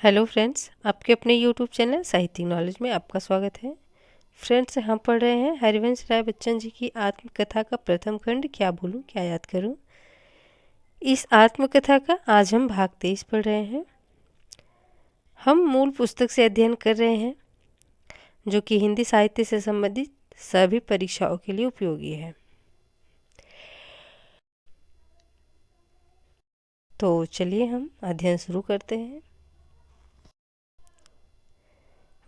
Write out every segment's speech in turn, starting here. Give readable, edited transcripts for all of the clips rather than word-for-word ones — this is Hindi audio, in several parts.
हेलो फ्रेंड्स, आपके अपने यूट्यूब चैनल साहित्यिक नॉलेज में आपका स्वागत है। फ्रेंड्स, हम पढ़ रहे हैं हरिवंश राय बच्चन जी की आत्मकथा का प्रथम खंड क्या बोलूं क्या याद करूं। इस आत्मकथा का आज हम भाग 23 पढ़ रहे हैं। हम मूल पुस्तक से अध्ययन कर रहे हैं जो कि हिंदी साहित्य से संबंधित सभी परीक्षाओं के लिए उपयोगी है। तो चलिए हम अध्ययन शुरू करते हैं।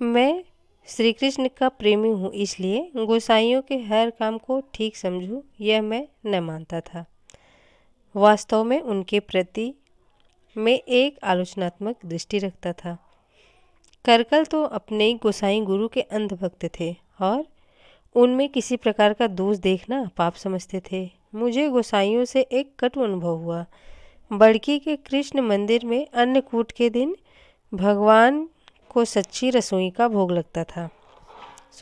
मैं श्री कृष्ण का प्रेमी हूँ, इसलिए गोसाइयों के हर काम को ठीक समझूं यह मैं न मानता था। वास्तव में उनके प्रति मैं एक आलोचनात्मक दृष्टि रखता था। करकल तो अपने गोसाई गुरु के अंधभक्त थे और उनमें किसी प्रकार का दोष देखना पाप समझते थे। मुझे गोसाइयों से एक कटु अनुभव हुआ। बड़की के कृष्ण मंदिर में अन्नकूट के दिन भगवान को सच्ची रसोई का भोग लगता था।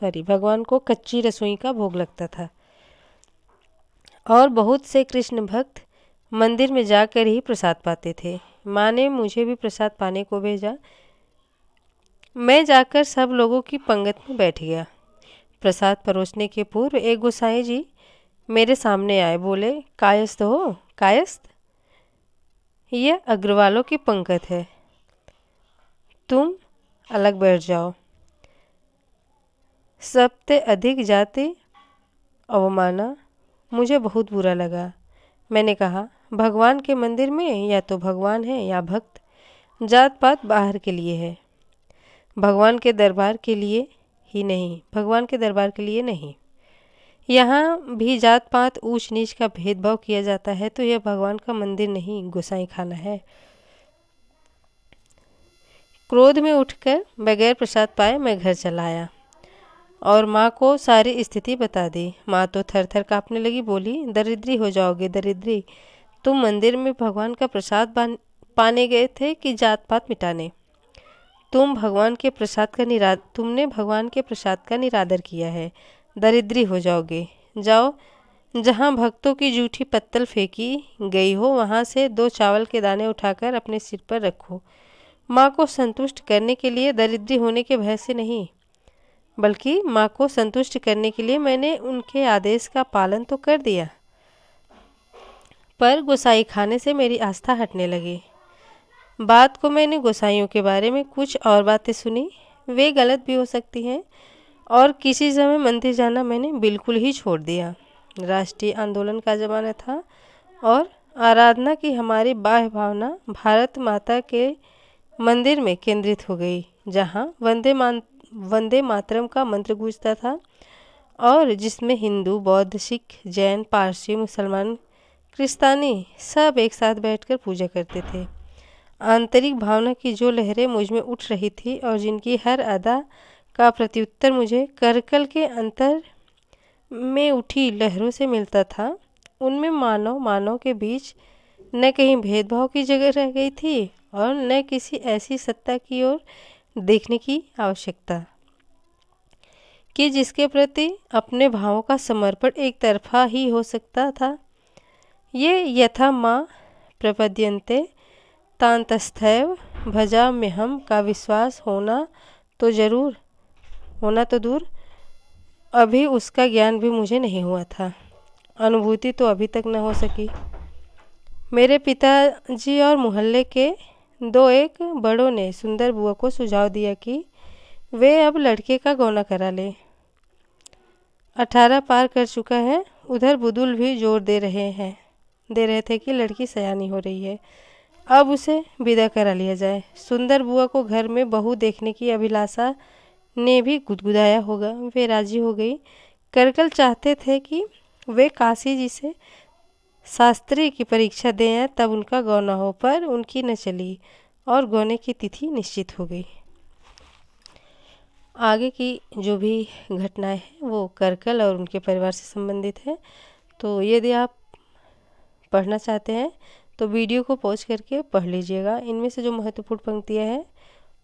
भगवान को कच्ची रसोई का भोग लगता था और बहुत से कृष्ण भक्त मंदिर में जाकर ही प्रसाद पाते थे। माँ ने मुझे भी प्रसाद पाने को भेजा। मैं जाकर सब लोगों की पंगत में बैठ गया। प्रसाद परोसने के पूर्व एक गोसाई जी मेरे सामने आए, बोले, कायस्थ हो कायस्थ, यह अग्रवालों की पंगत है, तुम अलग बैठ जाओ। सबसे अधिक जाति अवमाना। मुझे बहुत बुरा लगा। मैंने कहा, भगवान के मंदिर में या तो भगवान है या भक्त, जात पात बाहर के लिए है, भगवान के दरबार के लिए ही नहीं, भगवान के दरबार के लिए नहीं। यहाँ भी जात पात ऊंच नीच का भेदभाव किया जाता है तो यह भगवान का मंदिर नहीं, गोसाई खाना है। क्रोध में उठकर बगैर प्रसाद पाए मैं घर चला आया और माँ को सारी स्थिति बता दी। माँ तो थर थर काँपने लगी, बोली, दरिद्री हो जाओगे दरिद्री। तुम मंदिर में भगवान का प्रसाद पाने गए थे कि जात पात मिटाने? तुमने भगवान के प्रसाद का निरादर किया है, दरिद्री हो जाओगे। जाओ, जहाँ भक्तों की जूठी पत्तल फेंकी गई हो वहाँ से 2 चावल के दाने उठाकर अपने सिर पर रखो। माँ को संतुष्ट करने के लिए, दरिद्री होने के भय से नहीं, बल्कि माँ को संतुष्ट करने के लिए मैंने उनके आदेश का पालन तो कर दिया, पर गोसाई खाने से मेरी आस्था हटने लगी। बात को मैंने गोसाइयों के बारे में कुछ और बातें सुनी, वे गलत भी हो सकती हैं, और किसी समय मंदिर जाना मैंने बिल्कुल ही छोड़ दिया। राष्ट्रीय आंदोलन का ज़माना था और आराधना की हमारी बाह्य भावना भारत माता के मंदिर में केंद्रित हो गई, जहाँ वंदे मातरम का मंत्र गूंजता था और जिसमें हिंदू, बौद्ध, सिख, जैन, पारसी, मुसलमान, क्रिस्तानी सब एक साथ बैठकर पूजा करते थे। आंतरिक भावना की जो लहरें मुझ में उठ रही थी और जिनकी हर अदा का प्रत्युत्तर मुझे करकल के अंतर में उठी लहरों से मिलता था, उनमें मानव के बीच न कहीं भेदभाव की जगह रह गई थी और न किसी ऐसी सत्ता की ओर देखने की आवश्यकता कि जिसके प्रति अपने भावों का समर्पण एक तरफा ही हो सकता था। ये यथा माँ प्रपद्यन्ते तांतस्थैव भजाम्यहम का विश्वास होना तो दूर, अभी उसका ज्ञान भी मुझे नहीं हुआ था, अनुभूति तो अभी तक न हो सकी। मेरे पिताजी और मोहल्ले के 2-1 बड़ों ने सुंदर बुआ को सुझाव दिया कि वे अब लड़के का गौना करा ले। 18 पार कर चुका है। उधर बुदुल भी जोर दे रहे थे कि लड़की सयानी हो रही है, अब उसे विदा करा लिया जाए। सुंदर बुआ को घर में बहू देखने की अभिलाषा ने भी गुदगुदाया होगा, वे राजी हो गई। करकल चाहते थे कि वे काशी जी से शास्त्री की परीक्षा दें, तब उनका गौना हो, पर उनकी न चली और गौने की तिथि निश्चित हो गई। आगे की जो भी घटनाएं हैं वो करकल और उनके परिवार से संबंधित है। तो यदि आप पढ़ना चाहते हैं तो वीडियो को पॉज करके पढ़ लीजिएगा। इनमें से जो महत्वपूर्ण पंक्तियां हैं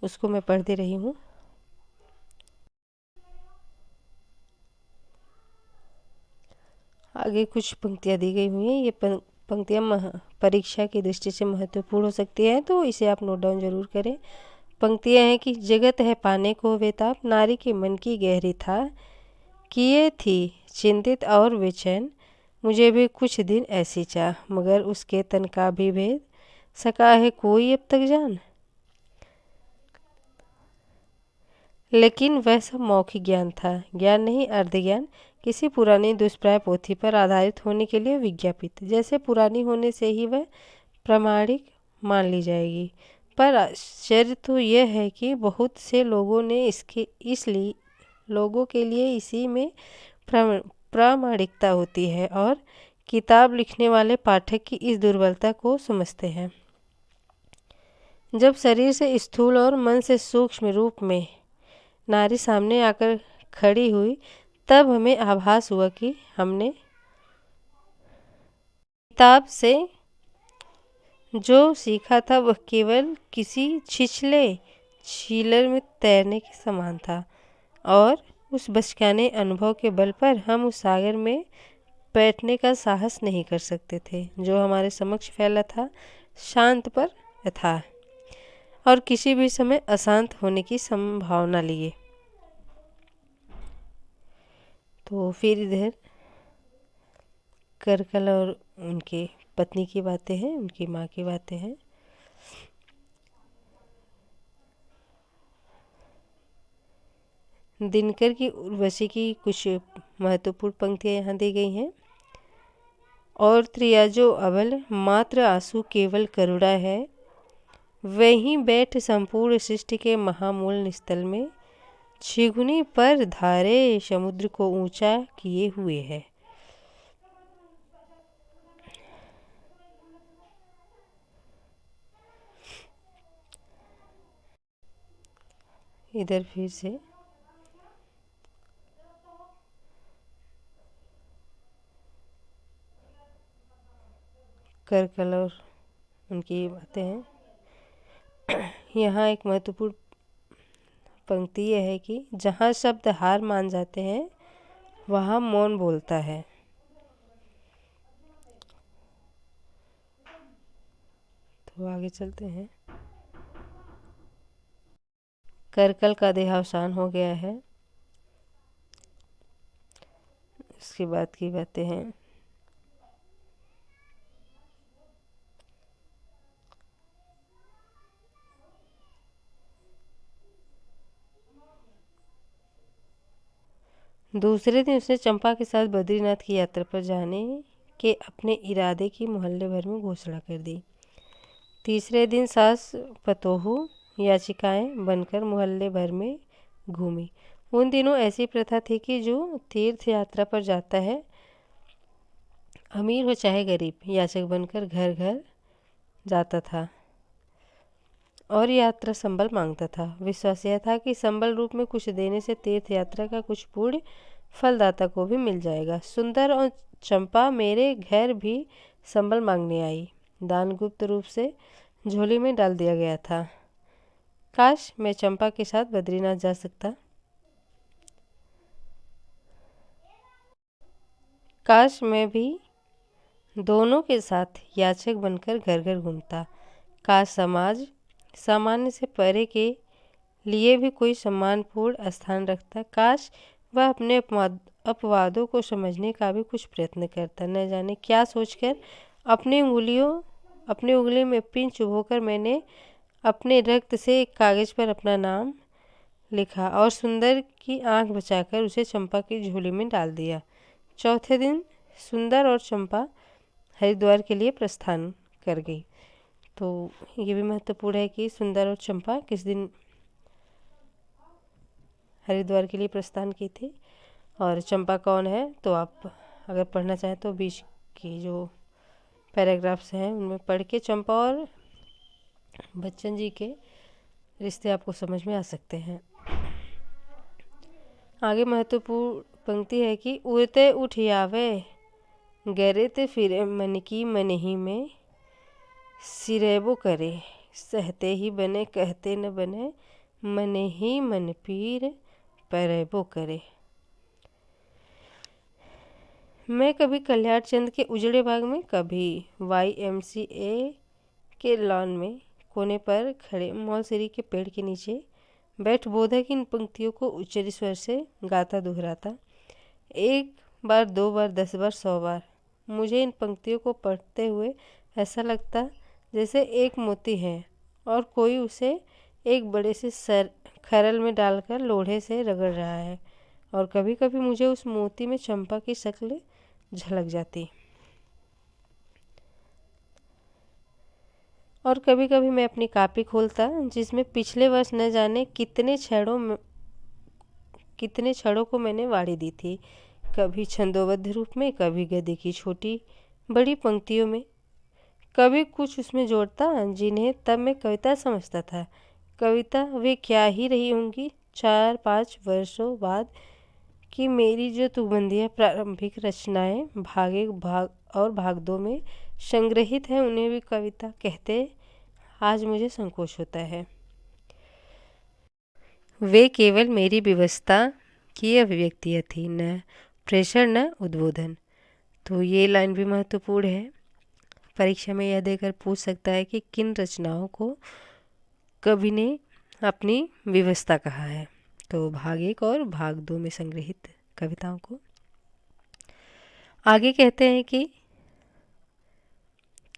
उसको मैं पढ़ दे रही हूँ। आगे कुछ पंक्तियां दी गई हुई हैं। ये पंक्तियां परीक्षा की दृष्टि से महत्वपूर्ण हो सकती है, तो इसे आप नोट डाउन जरूर करें। पंक्तियाँ हैं कि जगत है पाने को बेताब, नारी के मन की गहरी था, किए थी चिंतित और बेचैन, मुझे भी कुछ दिन ऐसी चाह, मगर उसके तन का भी भेद सका है कोई अब तक जान। लेकिन वह सब मौखिक ज्ञान था, ज्ञान नहीं अर्ध ज्ञान, किसी पुरानी दुष्प्राय पोथी पर आधारित होने के लिए विज्ञापित, जैसे पुरानी होने से ही वह प्रामाणिक मान ली जाएगी। पर आश्चर्य तो यह है कि बहुत से लोगों ने इसलिए लोगों के लिए इसी में प्रामाणिकता होती है और किताब लिखने वाले पाठक की इस दुर्बलता को समझते हैं। जब शरीर से स्थूल और मन से सूक्ष्म रूप में नारी सामने आकर खड़ी हुई, तब हमें आभास हुआ कि हमने किताब से जो सीखा था वह केवल किसी छिछले छीलर में तैरने के समान था, और उस बचकाने अनुभव के बल पर हम उस सागर में बैठने का साहस नहीं कर सकते थे जो हमारे समक्ष फैला था, शांत पर अथाह, और किसी भी समय अशांत होने की संभावना लिए। तो फिर इधर करकल और उनके पत्नी की बातें हैं, उनकी माँ की बातें हैं। दिनकर की उर्वशी की कुछ महत्वपूर्ण पंक्तियाँ यहाँ दी गई हैं। और त्रियाजो अबल मात्र आंसू केवल करुणा है, वहीं बैठ संपूर्ण सृष्टि के महामूल निस्तल में, छिगुनी पर धारे समुद्र को ऊंचा किए हुए है। इधर फिर से करकल और उनकी बातें हैं। यहाँ एक महत्वपूर्ण पंक्ति यह है कि जहाँ शब्द हार मान जाते हैं वहाँ मौन बोलता है। तो आगे चलते हैं। करकल का देहावसान हो गया है। इसके बाद की बातें हैं। दूसरे दिन उसने चंपा के साथ बद्रीनाथ की यात्रा पर जाने के अपने इरादे की मोहल्ले भर में घोषणा कर दी। तीसरे दिन सास पतोहू याचिकाएं बनकर मोहल्ले भर में घूमी। उन दिनों ऐसी प्रथा थी कि जो तीर्थ यात्रा पर जाता है, अमीर हो चाहे गरीब, याचक बनकर घर घर जाता था और यात्रा संबल मांगता था। विश्वास यह था कि संबल रूप में कुछ देने से तीर्थ यात्रा का कुछ पुण्य फलदाता को भी मिल जाएगा। सुंदर और चंपा मेरे घर भी संबल मांगने आई। दान गुप्त रूप से झोली में डाल दिया गया था। काश मैं चंपा के साथ बद्रीनाथ जा सकता। काश मैं भी दोनों के साथ याचक बनकर घर घर घूमता। काश समाज सामान्य से परे के लिए भी कोई सम्मानपूर्ण स्थान रखता। काश वह अपने अपवादों को समझने का भी कुछ प्रयत्न करता। न जाने क्या सोचकर अपनी उंगली में पिन चुभोकर मैंने अपने रक्त से एक कागज़ पर अपना नाम लिखा और सुंदर की आंख बचाकर उसे चंपा की झोली में डाल दिया। चौथे दिन सुंदर और चंपा हरिद्वार के लिए प्रस्थान कर गई। तो ये भी महत्वपूर्ण है कि सुंदर और चंपा किस दिन हरिद्वार के लिए प्रस्थान की थी और चंपा कौन है। तो आप अगर पढ़ना चाहें तो बीच की जो पैराग्राफ्स हैं उनमें पढ़ के चंपा और बच्चन जी के रिश्ते आपको समझ में आ सकते हैं। आगे महत्वपूर्ण पंक्ति है कि उड़ते उठ आवे, गरत फिरे मन की मन ही में, सिरेबो करे, सहते ही बने कहते न बने, मन ही मन पीर परेबो करे। मैं कभी कल्याण चंद के उजड़े बाग में, कभी YMCA के लॉन में, कोने पर खड़े मौलसिरी के पेड़ के नीचे बैठ बोधक इन पंक्तियों को उच्च स्वर से गाता दोहराता। एक बार, 2 बार, 10 बार, 100 बार। मुझे इन पंक्तियों को पढ़ते हुए ऐसा लगता जैसे एक मोती है और कोई उसे एक बड़े से खरल में डालकर लोढ़े से रगड़ रहा है, और कभी कभी मुझे उस मोती में चंपा की शक्ल झलक जाती। और कभी कभी मैं अपनी कॉपी खोलता जिसमें पिछले वर्ष न जाने कितने छड़ों को मैंने वाड़ी दी थी, कभी छंदोबद्ध रूप में, कभी गद्य की छोटी बड़ी पंक्तियों में, कभी कुछ उसमें जोड़ता जिन्हें तब मैं कविता समझता था। कविता वे क्या ही रही होंगी 4-5 वर्षों बाद कि मेरी जो तुकबंदियाँ प्रारंभिक रचनाएं भाग 1, भाग और भाग 2 में संग्रहित हैं उन्हें भी कविता कहते आज मुझे संकोच होता है। वे केवल मेरी व्यवस्था की अभिव्यक्तियाँ थी, न प्रेषण न उद्बोधन। तो ये लाइन भी महत्वपूर्ण है। परीक्षा में यह देकर पूछ सकता है कि किन रचनाओं को कवि ने अपनी व्यवस्था कहा है। तो भाग 1 और भाग 2 में संग्रहित कविताओं को। आगे कहते हैं कि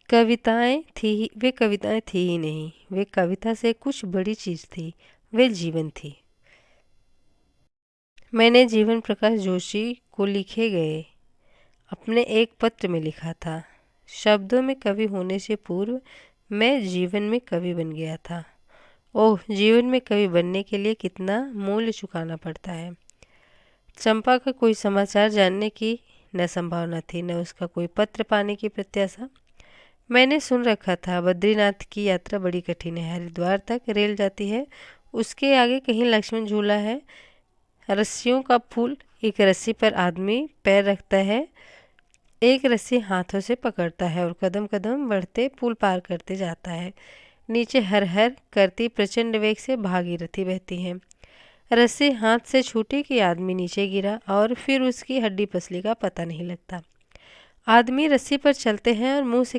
वे कविताएं थी ही नहीं, वे कविता से कुछ बड़ी चीज़ थी, वे जीवन थी। मैंने जीवन प्रकाश जोशी को लिखे गए अपने एक पत्र में लिखा था, शब्दों में कवि होने से पूर्व मैं जीवन में कवि बन गया था। ओह, जीवन में कवि बनने के लिए कितना मूल्य चुकाना पड़ता है। चंपा का कोई समाचार जानने की न संभावना थी, न उसका कोई पत्र पाने की प्रत्याशा। मैंने सुन रखा था बद्रीनाथ की यात्रा बड़ी कठिन है, हरिद्वार तक रेल जाती है, उसके आगे कहीं लक्ष्मण झूला है, रस्सियों का पुल, एक रस्सी पर आदमी पैर रखता है, एक रस्सी हाथों से पकड़ता है और कदम कदम बढ़ते पुल पार करते जाता है। नीचे हर हर करती प्रचंड वेग से भागीरथी बहती है। रस्सी हाथ से छूटी कि आदमी नीचे गिरा और फिर उसकी हड्डी पसली का पता नहीं लगता। आदमी रस्सी पर चलते हैं और मुंह से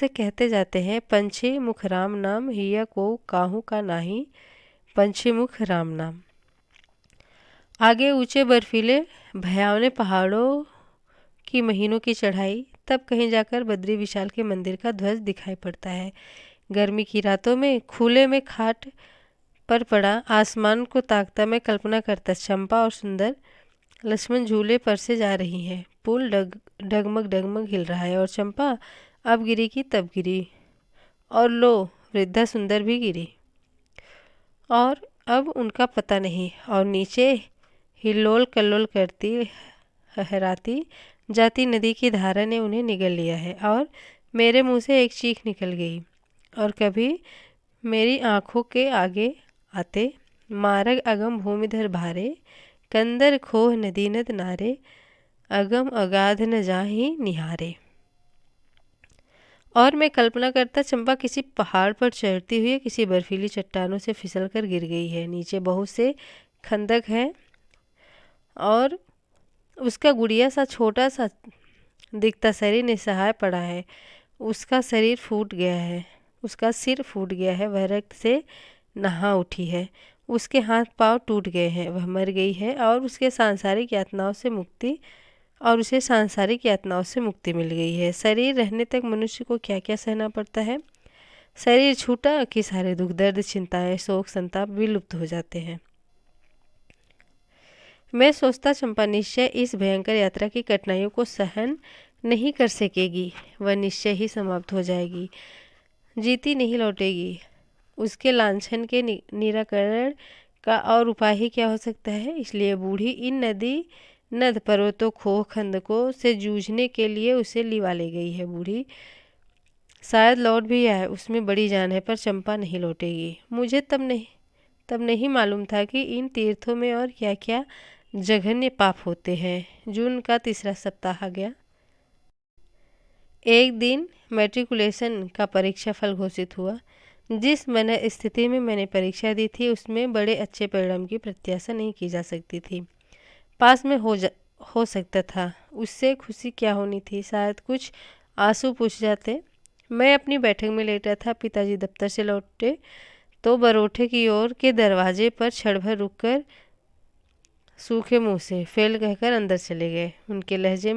कहते जाते हैं, पंछी मुख राम नाम, हिया को काहू का नाही, पंछी मुख राम नाम। आगे ऊंचे बर्फीले भयावने पहाड़ों की महीनों की चढ़ाई, तब कहीं जाकर बद्री विशाल के मंदिर का ध्वज दिखाई पड़ता है। गर्मी की रातों में खुले में खाट पर पड़ा आसमान को ताकता मैं कल्पना करता चंपा और सुंदर लक्ष्मण झूले पर से जा रही हैं। पुल डगमग डगमग हिल रहा है और चंपा अब गिरी की तब गिरी, और लो वृद्धा सुंदर भी गिरी और अब उनका पता नहीं, और नीचे हिल्लोल कल्लोल करती हहराती जाती नदी की धारा ने उन्हें निगल लिया है और मेरे मुंह से एक चीख निकल गई। और कभी मेरी आँखों के आगे आते मारग अगम भूमिधर भारे, कंदर खोह नदी नद नारे, अगम अगाध न जाहि निहारे। और मैं कल्पना करता चंपा किसी पहाड़ पर चढ़ती हुई किसी बर्फीली चट्टानों से फिसलकर गिर गई है। नीचे बहुत से खंदक है और उसका गुड़िया सा छोटा सा दिखता शरीर निसहाय पड़ा है। उसका सिर फूट गया है, वह रक्त से नहा उठी है, उसके हाथ पांव टूट गए हैं, वह मर गई है और उसे सांसारिक यातनाओं से मुक्ति मिल गई है। शरीर रहने तक मनुष्य को क्या क्या सहना पड़ता है। शरीर छूटा कि सारे दुख दर्द चिंताएं शोक संताप विलुप्त हो जाते हैं। मैं सोचता चंपा निश्चय इस भयंकर यात्रा की कठिनाइयों को सहन नहीं कर सकेगी, वह निश्चय ही समाप्त हो जाएगी, जीती नहीं लौटेगी। उसके लांछन के निराकरण का और उपाय ही क्या हो सकता है। इसलिए बूढ़ी इन नद पर्वतों खोह खंदकों से जूझने के लिए उसे लिवा ले गई है। बूढ़ी शायद लौट भी आए, उसमें बड़ी जान है, पर चंपा नहीं लौटेगी। मुझे तब नहीं मालूम था कि इन तीर्थों में और क्या क्या जघन्य पाप होते हैं। जून का 3रा सप्ताह आ गया। एक दिन मैट्रिकुलेशन का परीक्षा फल घोषित हुआ। जिस मन स्थिति में मैंने परीक्षा दी थी उसमें बड़े अच्छे परिणाम की प्रत्याशा नहीं की जा सकती थी। पास में हो सकता था, उससे खुशी क्या होनी थी। शायद कुछ आंसू पूछ जाते, मैं अपनी बैठक में लेटा था। पिताजी दफ्तर से लौटे तो बरोठे की ओर के दरवाजे पर क्षण भर रुककर सूखे मुंह से फेल कहकर अंदर चले गए। उनके लहजे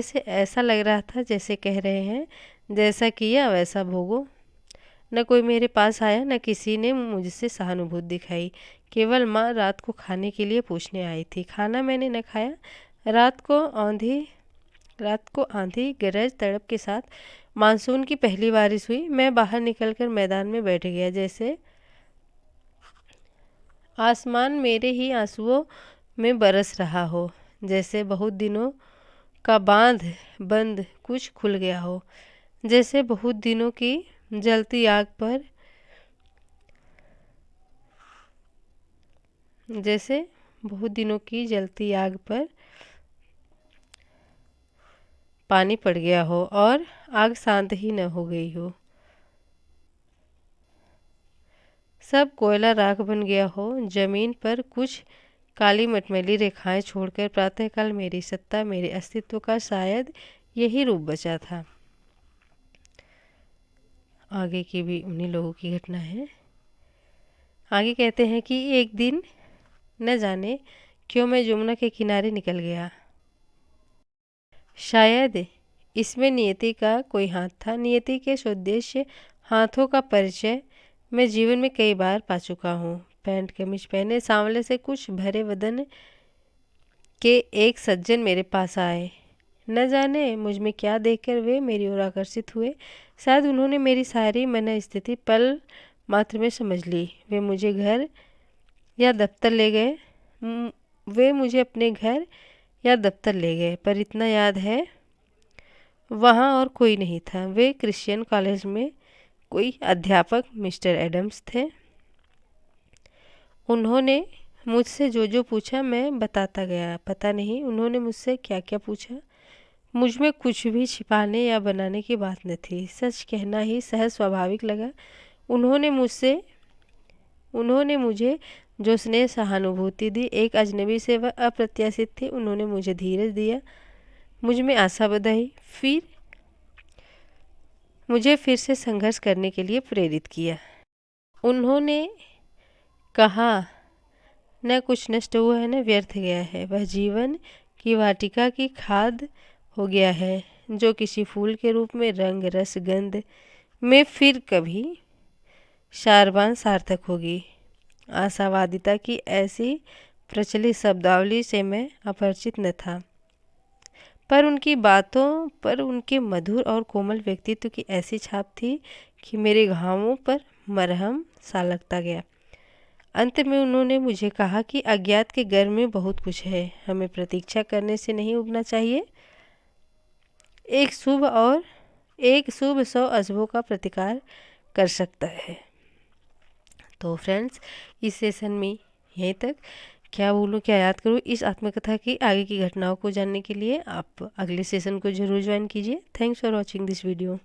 से ऐसा लग रहा था जैसे कह रहे हैं, जैसा किया वैसा भोगो। न कोई मेरे पास आया, न किसी ने मुझसे सहानुभूति दिखाई। केवल माँ रात को खाने के लिए पूछने आई थी। खाना मैंने न खाया। रात को आंधी गरज तड़प के साथ मानसून की पहली बारिश हुई। मैं बाहर निकलकर मैदान में बैठ गया, जैसे आसमान मेरे ही आंसुओं में बरस रहा हो, जैसे बहुत दिनों का बंद कुछ खुल गया हो, जैसे बहुत दिनों की जलती आग पर पानी पड़ गया हो और आग शांत ही न हो गई हो। सब कोयला राख बन गया हो। जमीन पर कुछ काली मटमैली रेखाएं छोड़कर प्रातःकाल मेरी सत्ता, मेरे अस्तित्व का शायद यही रूप बचा था। आगे की भी उन्हीं लोगों की घटना है। आगे कहते हैं कि एक दिन न जाने क्यों मैं यमुना के किनारे निकल गया। शायद इसमें नियति का कोई हाथ था। नियति के सुउद्देश्य हाथों का परिचय मैं जीवन में कई बार पा चुका हूँ। पैंट कमीज पहने सांवले से कुछ भरे वदन के एक सज्जन मेरे पास आए। न जाने मुझ में क्या देखकर वे मेरी ओर आकर्षित हुए। शायद उन्होंने मेरी सारी मन स्थिति पल मात्र में समझ ली। वे मुझे अपने घर या दफ्तर ले गए, पर इतना याद है वहाँ और कोई नहीं था। वे क्रिश्चियन कॉलेज में कोई अध्यापक मिस्टर एडम्स थे। उन्होंने मुझसे जो पूछा मैं बताता गया। पता नहीं उन्होंने मुझसे क्या क्या पूछा। मुझ में कुछ भी छिपाने या बनाने की बात न थी। सच कहना ही सहज स्वाभाविक लगा। उन्होंने मुझे जो स्नेह सहानुभूति दी, एक अजनबी से वह अप्रत्याशित थी। उन्होंने मुझे धीरज दिया, मुझ में आशा बधाई, मुझे फिर से संघर्ष करने के लिए प्रेरित किया। उन्होंने कहा, न कुछ नष्ट हुआ है न व्यर्थ गया है। वह जीवन की वाटिका की खाद हो गया है, जो किसी फूल के रूप में रंग रस गंध में फिर कभी शारबान सार्थक होगी। आशावादिता की ऐसी प्रचलित शब्दावली से मैं अपरिचित न था, पर उनकी बातों पर उनके मधुर और कोमल व्यक्तित्व की ऐसी छाप थी कि मेरे घावों पर मरहम सा लगता गया। अंत में उन्होंने मुझे कहा कि अज्ञात के गर्भ में बहुत कुछ है, हमें प्रतीक्षा करने से नहीं उबना चाहिए। एक शुभ 100 अशुभों का प्रतिकार कर सकता है। तो फ्रेंड्स, इस सेशन में यहीं तक। क्या बोलूँ क्या याद करूँ, इस आत्मकथा की आगे की घटनाओं को जानने के लिए आप अगले सेशन को ज़रूर ज्वाइन कीजिए। Thanks for watching this video.